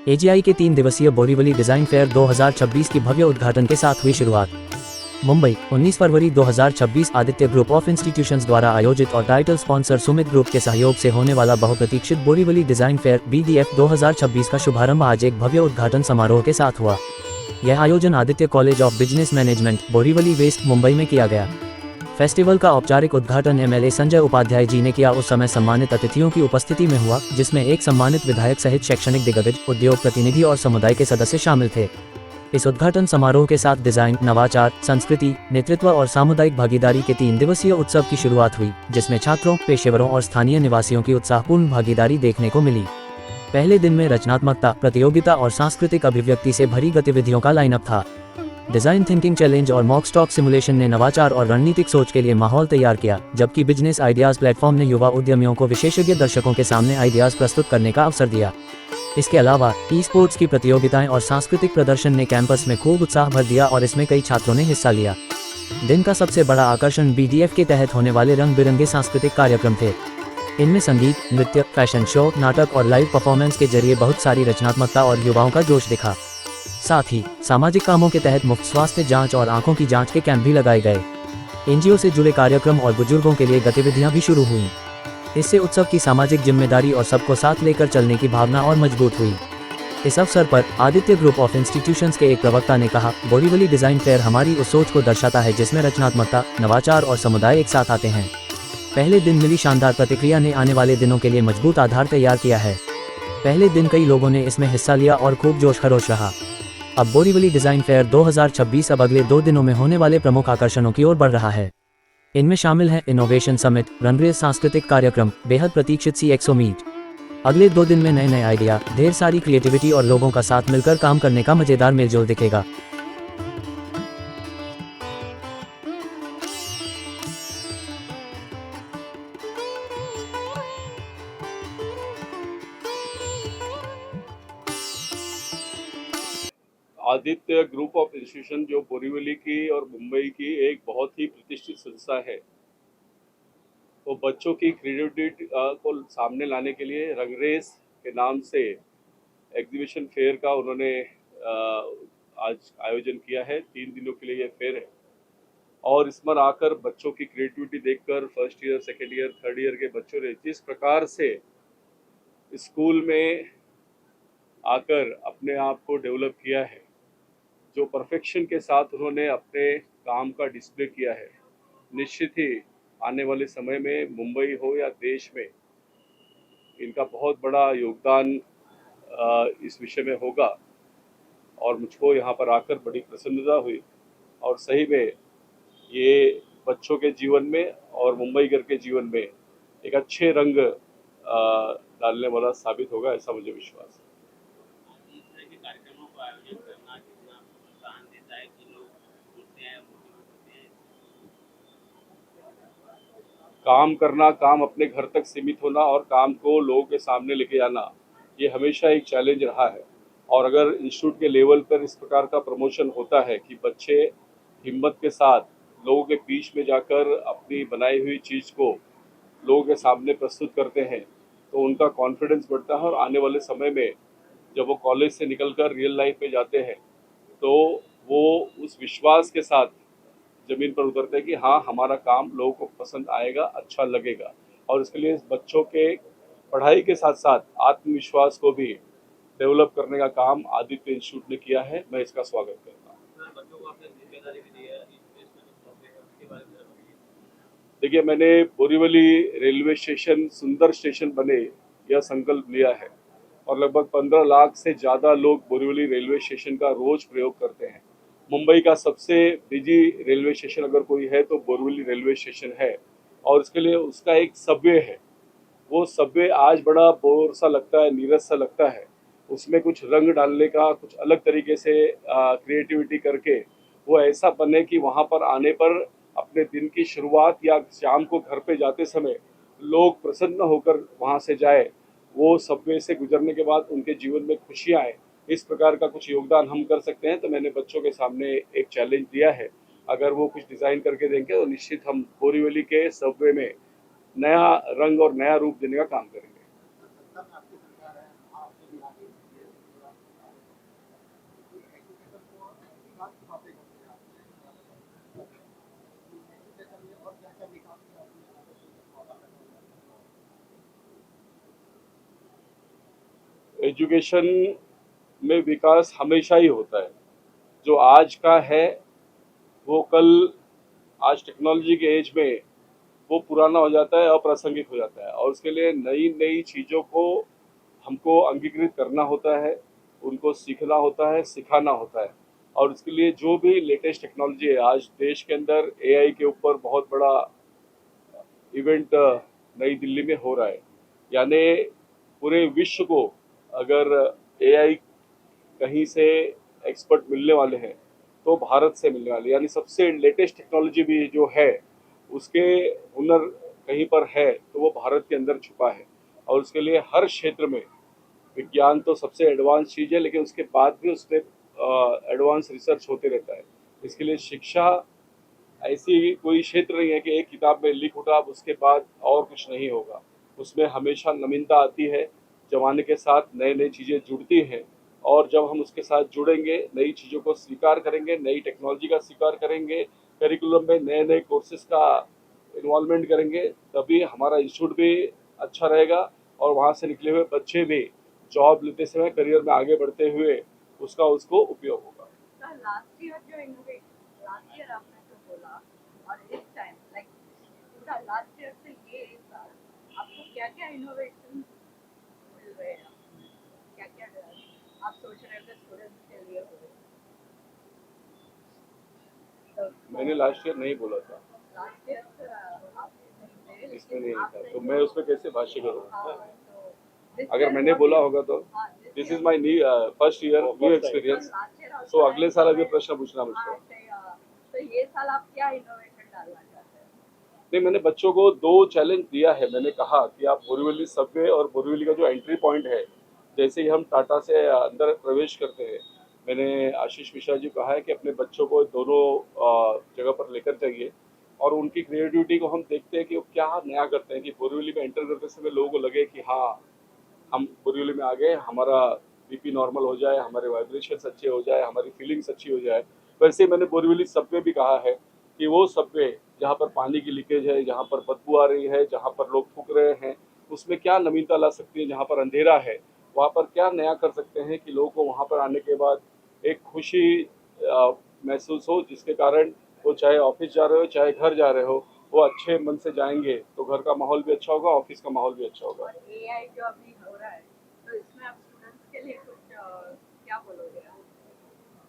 AGI के 3 दिवसीय Borivali design fair 2026 की भव्य उद्घाटन के साथ हुई शुरुआत। मुंबई, 19 फरवरी 2026 आदित्य ग्रुप ऑफ इंस्टीट्यूशंस द्वारा आयोजित और टाइटल स्पॉन्सर सुमित ग्रुप के सहयोग से होने वाला बहुप्रतीक्षित बोरीवली डिजाइन फेयर BDF 2026 का शुभारंभ आज एक भव्य उद्घाटन समारोह के साथ हुआ। यह आयोजन Aditya College of Business Management, Borivali West, Mumbai में किया गया। फेस्टिवल का औपचारिक उद्घाटन MLA संजय उपाध्याय जी ने किया। उस समय सम्मानित अतिथियों की उपस्थिति में हुआ, जिसमें एक सम्मानित विधायक सहित शैक्षणिक दिग्गज, उद्योग प्रतिनिधि और समुदाय के सदस्य शामिल थे। इस उद्घाटन समारोह के साथ डिजाइन, नवाचार, संस्कृति, नेतृत्व और सामुदायिक भागीदारी के 3 दिवसीय उत्सव की शुरुआत हुई, जिसमें छात्रों, पेशेवरों और स्थानीय निवासियों की उत्साहपूर्ण भागीदारी देखने को मिली। पहले दिन में रचनात्मकता, प्रतियोगिता और सांस्कृतिक अभिव्यक्ति से भरी गतिविधियों का लाइनअप था। डिजाइन थिंकिंग चैलेंज और मॉक स्टॉक सिमुलेशन ने नवाचार और रणनीतिक सोच के लिए माहौल तैयार किया, जबकि बिजनेस आइडियाज प्लेटफॉर्म ने युवा उद्यमियों को विशेषज्ञ दर्शकों के सामने आइडियाज प्रस्तुत करने का अवसर दिया। इसके अलावा ई-स्पोर्ट्स की प्रतियोगिताएं और सांस्कृतिक प्रदर्शन ने कैंपस में खूब उत्साह भर दिया और इसमें कई छात्रों ने हिस्सा लिया। दिन का सबसे बड़ा आकर्षण BDF के तहत होने वाले रंग बिरंगे सांस्कृतिक कार्यक्रम थे। इनमें संगीत, नृत्य, फैशन शो, नाटक और लाइव परफॉर्मेंस के जरिए बहुत सारी रचनात्मकता और युवाओं का जोश दिखा। साथ ही सामाजिक कामों के तहत मुफ्त स्वास्थ्य जांच और आंखों की जांच के कैंप भी लगाए गए। NGO से जुड़े कार्यक्रम और बुजुर्गों के लिए गतिविधियां भी शुरू हुईं। इससे उत्सव की सामाजिक जिम्मेदारी और सबको साथ लेकर चलने की भावना और मजबूत हुई। इस अवसर पर आदित्य ग्रुप ऑफ इंस्टीट्यूशंस के एक प्रवक्ता ने कहा, बोरीवली डिजाइन फेयर हमारी उस सोच को दर्शाता है जिसमें रचनात्मकता, नवाचार और समुदाय एक साथ आते हैं। पहले दिन मिली शानदार प्रतिक्रिया ने आने वाले दिनों के लिए मजबूत आधार तैयार किया है। पहले दिन कई लोगों ने इसमें हिस्सा लिया और खूब जोश खरोश रहा। अब बोरीवली डिजाइन फेयर 2026 अब अगले 2 दिनों में होने वाले प्रमुख आकर्षणों की ओर बढ़ रहा है। इनमें शामिल हैं इनोवेशन समिट, रंगरेज सांस्कृतिक कार्यक्रम, बेहद प्रतीक्षित CXO मीट। अगले 2 दिन में नए नए आइडिया, ढेर सारी क्रिएटिविटी और लोगों का साथ मिलकर काम करने का मजेदार मेलजोल दिखेगा। आदित्य ग्रुप ऑफ इंस्टीट्यूशन जो बोरीवली की और मुंबई की एक बहुत ही प्रतिष्ठित संस्था है, वो बच्चों की क्रिएटिविटी को सामने लाने के लिए रंगरेज के नाम से एग्जीबिशन फेयर का उन्होंने आज आयोजन किया है। 3 दिनों के लिए ये फेयर है और इस पर आकर बच्चों की क्रिएटिविटी देखकर first year, second year, third year के बच्चों ने जिस प्रकार से स्कूल में आकर अपने आप को डेवलप किया है, जो परफेक्शन के साथ उन्होंने अपने काम का डिस्प्ले किया है, निश्चित ही आने वाले समय में मुंबई हो या देश में इनका बहुत बड़ा योगदान इस विषय में होगा। और मुझको यहाँ पर आकर बड़ी प्रसन्नता हुई और सही में ये बच्चों के जीवन में और मुंबईगर के जीवन में एक अच्छे रंग डालने वाला साबित होगा, ऐसा मुझे विश्वास है। काम करना, काम अपने घर तक सीमित होना और काम को लोगों के सामने लेके जाना, ये हमेशा एक चैलेंज रहा है। और अगर इंस्टीट्यूट के लेवल पर इस प्रकार का प्रमोशन होता है कि बच्चे हिम्मत के साथ लोगों के बीच में जाकर अपनी बनाई हुई चीज़ को लोगों के सामने प्रस्तुत करते हैं, तो उनका कॉन्फिडेंस बढ़ता है और आने वाले समय में जब वो कॉलेज से निकलकर रियल लाइफ में जाते हैं, तो वो उस विश्वास के साथ ज़मीन पर उतरते हैं कि हाँ, हमारा काम लोगों को पसंद आएगा, अच्छा लगेगा। और इसके लिए बच्चों के पढ़ाई के साथ साथ आत्मविश्वास को भी डेवलप करने का काम आदित्य इंस्टीट्यूट ने किया है। मैं इसका स्वागत करता हूँ। देखिए, मैंने बोरीवली रेलवे स्टेशन सुंदर स्टेशन बने यह संकल्प लिया है और लगभग 15 लाख से ज़्यादा लोग बोरीवली रेलवे स्टेशन का रोज प्रयोग करते हैं। मुंबई का सबसे बिजी रेलवे स्टेशन अगर कोई है तो बोरीवली रेलवे स्टेशन है और इसके लिए उसका एक सबवे है। वो सबवे आज बड़ा बोर सा लगता है, नीरस सा लगता है। उसमें कुछ रंग डालने का, कुछ अलग तरीके से क्रिएटिविटी करके वो ऐसा बने कि वहाँ पर आने पर अपने दिन की शुरुआत या शाम को घर पे जाते समय लोग प्रसन्न होकर वहाँ से जाए। वो सबवे से गुजरने के बाद उनके जीवन में खुशियाँ आए, इस प्रकार का कुछ योगदान हम कर सकते हैं। तो मैंने बच्चों के सामने एक चैलेंज दिया है, अगर वो कुछ डिज़ाइन करके देंगे तो निश्चित हम बोरीवली के सबवे में नया रंग और नया रूप देने का काम करेंगे। एजुकेशन में विकास हमेशा ही होता है। जो आज का है वो कल, आज टेक्नोलॉजी के एज में वो पुराना हो जाता है, अप्रासंगिक हो जाता है, और उसके लिए नई नई चीज़ों को हमको अंगीकृत करना होता है, उनको सीखना होता है, सिखाना होता है। और उसके लिए जो भी लेटेस्ट टेक्नोलॉजी है, आज देश के अंदर एआई के ऊपर बहुत बड़ा इवेंट नई दिल्ली में हो रहा है। यानी पूरे विश्व को अगर एआई कहीं से एक्सपर्ट मिलने वाले हैं तो भारत से मिलने वाले, यानी सबसे लेटेस्ट टेक्नोलॉजी भी जो है उसके हुनर कहीं पर है तो वो भारत के अंदर छुपा है। और उसके लिए हर क्षेत्र में विज्ञान तो सबसे एडवांस चीज़ है, लेकिन उसके बाद भी उसमें एडवांस रिसर्च होते रहता है। इसके लिए शिक्षा ऐसी कोई क्षेत्र नहीं है कि एक किताब में लिख उठा अब उसके बाद और कुछ नहीं होगा। उसमें हमेशा नवीनता आती है, ज़माने के साथ नई नई चीज़ें जुड़ती हैं, और जब हम उसके साथ जुड़ेंगे, नई चीज़ों को स्वीकार करेंगे, नई टेक्नोलॉजी का स्वीकार करेंगे, करिकुलम में नए नए कोर्सेज का इन्वॉल्वमेंट करेंगे, तभी हमारा इंस्टीट्यूट भी अच्छा रहेगा और वहाँ से निकले हुए बच्चे भी जॉब लेते समय करियर में आगे बढ़ते हुए उसका उसको उपयोग होगा। सर, लास्ट ईयर जो इनोवेशन, लास्ट ईयर आपने जो बोला, और इस टाइम लाइक पूरा लास्ट ईयर से ये साल आपको क्या क्या इनोवेशन मिल रहे हैं, क्या क्या आप सोच रहे हो स्टूडेंट्स के लिए हो? मैंने लास्ट ईयर नहीं बोला था, लास्ट ईयर सर आप इसमें नहीं लिखा, तो मैं उसमें कैसे भाष्य करूँ? तो अगर मैंने बोला होगा तो this is my first year new experience, so अगले साल अगर प्रश्न पूछना मुझको। तो ये साल आप क्या इनोवेशन डालना चाहते हैं? नहीं, मैंने बच्चों को 2 चैलेंज दिया है। मैंने कहा कि आप बोरीवली सबवे और बोरीवली का जो एंट्री पॉइंट है, जैसे ही हम टाटा से अंदर प्रवेश करते हैं, मैंने आशीष मिश्रा जी को कहा है कि अपने बच्चों को दोनों जगह पर लेकर जाइए और उनकी क्रिएटिविटी को हम देखते हैं कि वो क्या नया करते हैं, कि बोरीवली में एंटर करते समय लोगों को लगे कि हाँ, हम बोरीवली में आ गए, हमारा बीपी नॉर्मल हो जाए, हमारे वाइब्रेशंस अच्छे हो जाए, हमारी फीलिंग्स अच्छी हो जाए। वैसे ही मैंने बोरीवली सबवे भी कहा है कि वो सबवे जहाँ पर पानी की लीकेज है, जहाँ पर बदबू आ रही है, जहाँ पर लोग फूक रहे हैं, उसमें क्या नवीनता ला सकती है, जहाँ पर अंधेरा है वहाँ पर क्या नया कर सकते हैं कि लोगों को वहाँ पर आने के बाद एक खुशी महसूस हो, जिसके कारण वो चाहे ऑफिस जा रहे हो चाहे घर जा रहे हो, वो अच्छे मन से जाएंगे तो घर का माहौल भी अच्छा होगा, ऑफिस का माहौल भी अच्छा होगा। एआई जो अभी हो रहा है, तो इसमें आप स्टूडेंट्स के लिए कुछ क्या बोलोगे आप?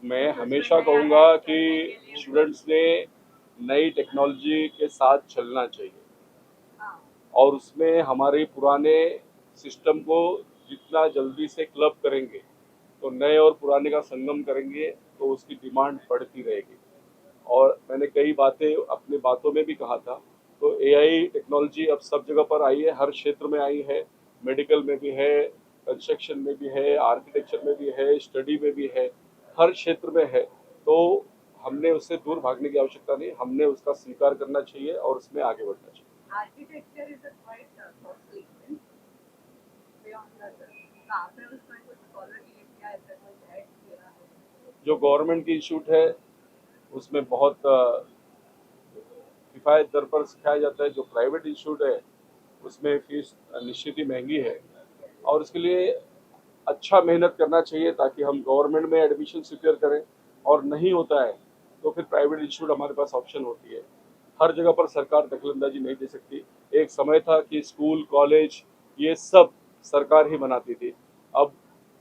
मैं हमेशा कहूँगा कि स्टूडेंट्स ने नई टेक्नोलॉजी के साथ चलना चाहिए हाँ, और उसमें हमारे पुराने सिस्टम को जितना जल्दी से क्लब करेंगे तो नए और पुराने का संगम करेंगे तो उसकी डिमांड बढ़ती रहेगी। और मैंने कई बातें अपनी बातों में भी कहा था, तो एआई टेक्नोलॉजी अब सब जगह पर आई है, हर क्षेत्र में आई है, मेडिकल में भी है, कंस्ट्रक्शन में भी है, आर्किटेक्चर में भी है, स्टडी में भी है, हर क्षेत्र में है। तो हमने उससे दूर भागने की आवश्यकता नहीं, हमने उसका स्वीकार करना चाहिए और उसमें आगे बढ़ना चाहिए। Architecture is a quite costly beyond that, तो आपने उसमें कुछ फॉलो किया, ऐसा कुछ ऐड किया है? जो गवर्नमेंट की इंस्टीट्यूट है उसमें बहुत किफ़ायत दर पर सिखाया जाता है, जो प्राइवेट इंस्टीट्यूट है उसमें फीस निश्चित ही महंगी है और उसके लिए अच्छा मेहनत करना चाहिए ताकि हम गवर्नमेंट में एडमिशन सिक्योर करें, और नहीं होता है तो फिर प्राइवेट इंस्टीट्यूट हमारे पास ऑप्शन होती है। हर जगह पर सरकार दखलंदाजी नहीं दे सकती। एक समय था कि स्कूल कॉलेज ये सब सरकार ही बनाती थी, अब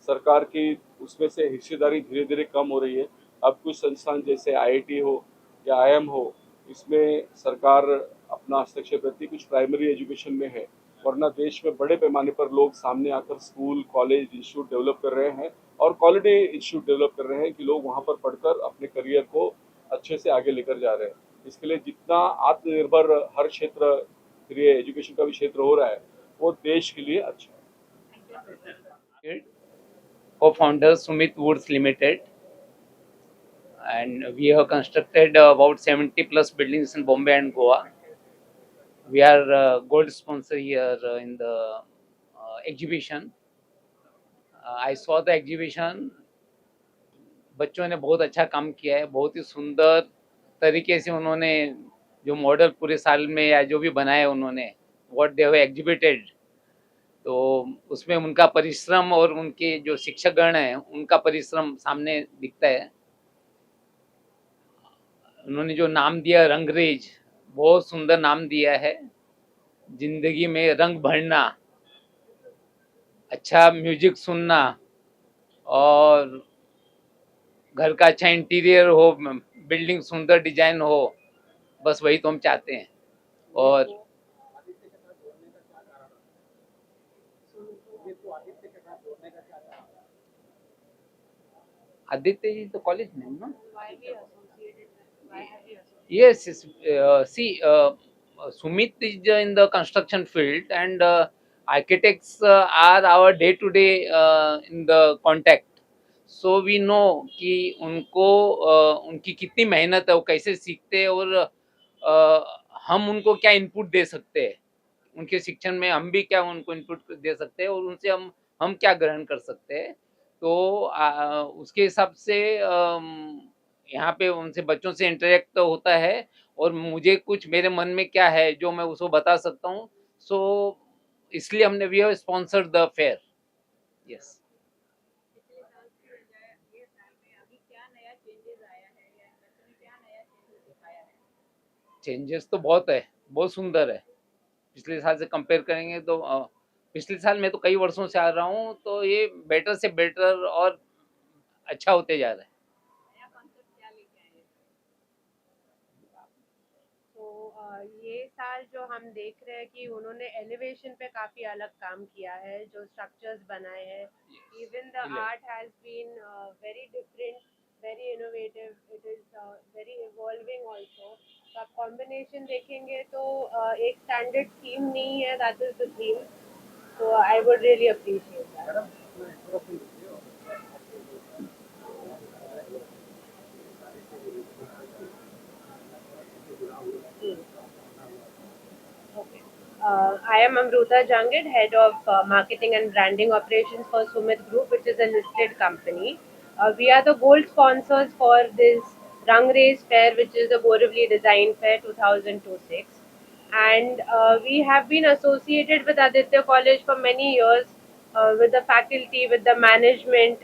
सरकार की उसमें से हिस्सेदारी धीरे धीरे कम हो रही है। अब कुछ संस्थान जैसे आईआईटी हो या आईएम हो, इसमें सरकार अपना हस्तक्षेप करती, कुछ प्राइमरी एजुकेशन में है, वरना देश में बड़े पैमाने पर लोग सामने आकर स्कूल कॉलेज इंस्टीट्यूट डेवलप कर रहे हैं और क्वालिटी इंस्टीट्यूट डेवलप कर रहे हैं कि लोग वहाँ पर पढ़कर अपने करियर को अच्छे से आगे लेकर जा रहे हैं। इसके लिए जितना आत्मनिर्भर हर क्षेत्र फिर ये एजुकेशन का भी क्षेत्र हो रहा है वो देश के लिए अच्छा है। Co-founder Sumit Woods Limited, and we have constructed about 70 plus buildings in Bombay and Goa. We are gold sponsor here in the exhibition. I saw the exhibition. बच्चों ने बहुत अच्छा काम किया है, बहुत ही सुंदर तरीके से उन्होंने जो मॉडल पूरे साल में या जो भी बनाए उन्होंने, what they have exhibited, तो उसमें उनका परिश्रम और उनके जो शिक्षकगण हैं उनका परिश्रम सामने दिखता है। उन्होंने जो नाम दिया रंगरेज, बहुत सुंदर नाम दिया है। जिंदगी में रंग भरना, अच्छा म्यूजिक सुनना और घर का अच्छा इंटीरियर हो, बिल्डिंग सुंदर डिजाइन हो, बस वही तो हम चाहते हैं। और आदित्य जी तो कॉलेज में है ना? Why we associated with? Why have you associated? Yes, see, Sumit is in the construction field, and architects are our day-to-day in the contact. So we know कि उनको उनकी कितनी मेहनत है, वो कैसे सीखते हैं और हम उनको क्या इनपुट दे सकते हैं। उनके शिक्षण में हम भी क्या उनको इनपुट दे सकते हैं और उनसे हम क्या ग्रहण कर सकते हैं। तो उसके हिसाब से यहाँ पे उनसे बच्चों से इंटरेक्ट तो होता है और मुझे कुछ मेरे मन में क्या है जो मैं उसको बता सकता हूँ। सो इसलिए हमने we have sponsored the fair. Yes. पिछले साल से ये साल में अभी क्या नया चेंजेस आया है या इन बच्चों ने क्या नया चेंजेस दिखाया है? चेंजेस तो बहुत है, बहुत सुंदर है। पिछले साल से कंपेयर करेंगे तो पिछले साल मैं तो कई वर्षों से आ रहा हूँ, तो ये बेटर से बेटर और अच्छा होते जा रहा है। नया कॉन्सेप्ट क्या लेके आए हैं? तो ये साल जो हम देख रहे हैं कि उन्होंने एलिवेशन पे काफ़ी अलग काम किया है, जो स्ट्रक्चर्स बनाए हैं। Even the Brilliant. Art has been very different, very innovative, it is very evolving also. तो आप कॉम्बिनेशन देखेंगे तो एक स्टैंडर्ड थीम नहीं है, दैट इज़ द थीम। तो I would really appreciate that. Okay. I am Amruta Jangid, Head of Marketing and Branding Operations for Sumit Group, which is a listed company. We are the gold sponsors for this Rang Race Fair, which is the Borivali Design Fair 2026. And we have been associated with Aditya College for many years, with the faculty, with the management.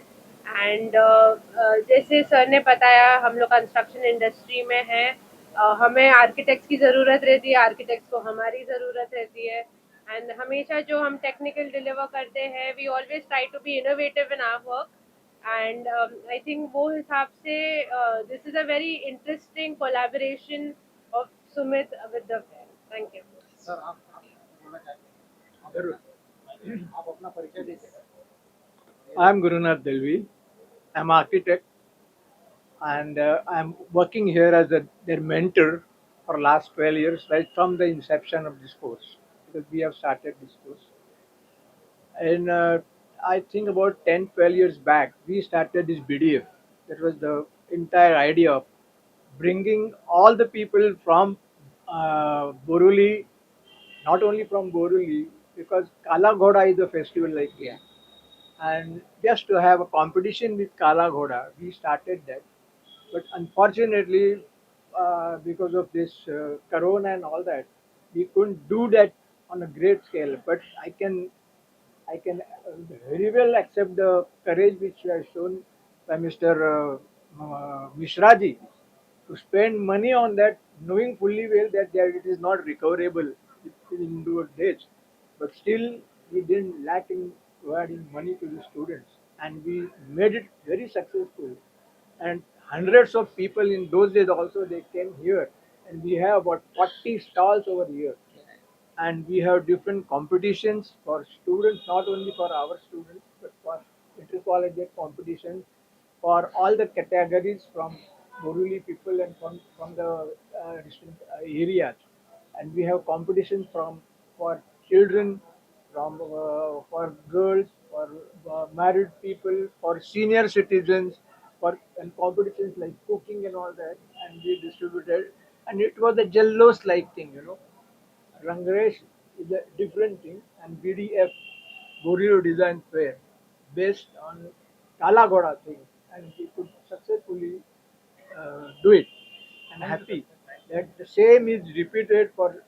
And जैसे sir ने बताया, हम लोग construction industry में हैं। हमें architects की ज़रूरत रहती है, आर्किटेक्ट्स को हमारी ज़रूरत रहती है। एंड हमेशा जो हम टेक्निकल डिलीवर करते हैं, we always try to be innovative in our work. And I think वो हिसाब से this is a very interesting collaboration of Sumit with the fair. Thank you. I'm Gurunath Delvi. I'm architect and I'm working here as their mentor for last 12 years, right from the inception of this course, because we have started this course. And I think about 10, 12 years back, we started this BDF. That was the entire idea of bringing all the people from Boruli, not only from Boruli, because Kala Ghoda is a festival like here. And just to have a competition with Kala Ghoda, we started that. But unfortunately, because of this corona and all that, we couldn't do that on a great scale. But I can very well accept the courage which was shown by Mr. Mishra ji to spend money on that, knowing fully well that it is not recoverable in those days. But still, we didn't lack in providing money to the students, and we made it very successful. And hundreds of people in those days also they came here, and we have about 40 stalls over here, and we have different competitions for students, not only for our students but for intercollegiate competitions for all the categories from Boruli people and from the distant areas. And we have competitions from for children, from for girls, for married people, for senior citizens, for and competitions like cooking and all that, and we distributed. And it was a Jallos like thing. Rangresh is a different thing, and BDF, Boreo Design Fair, based on Kalagoda thing, and we could successfully do it. And happy that the same is repeated for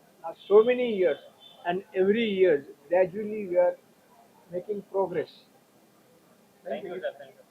so many years, and every year gradually we are making progress. Thank you, sir. Thank you.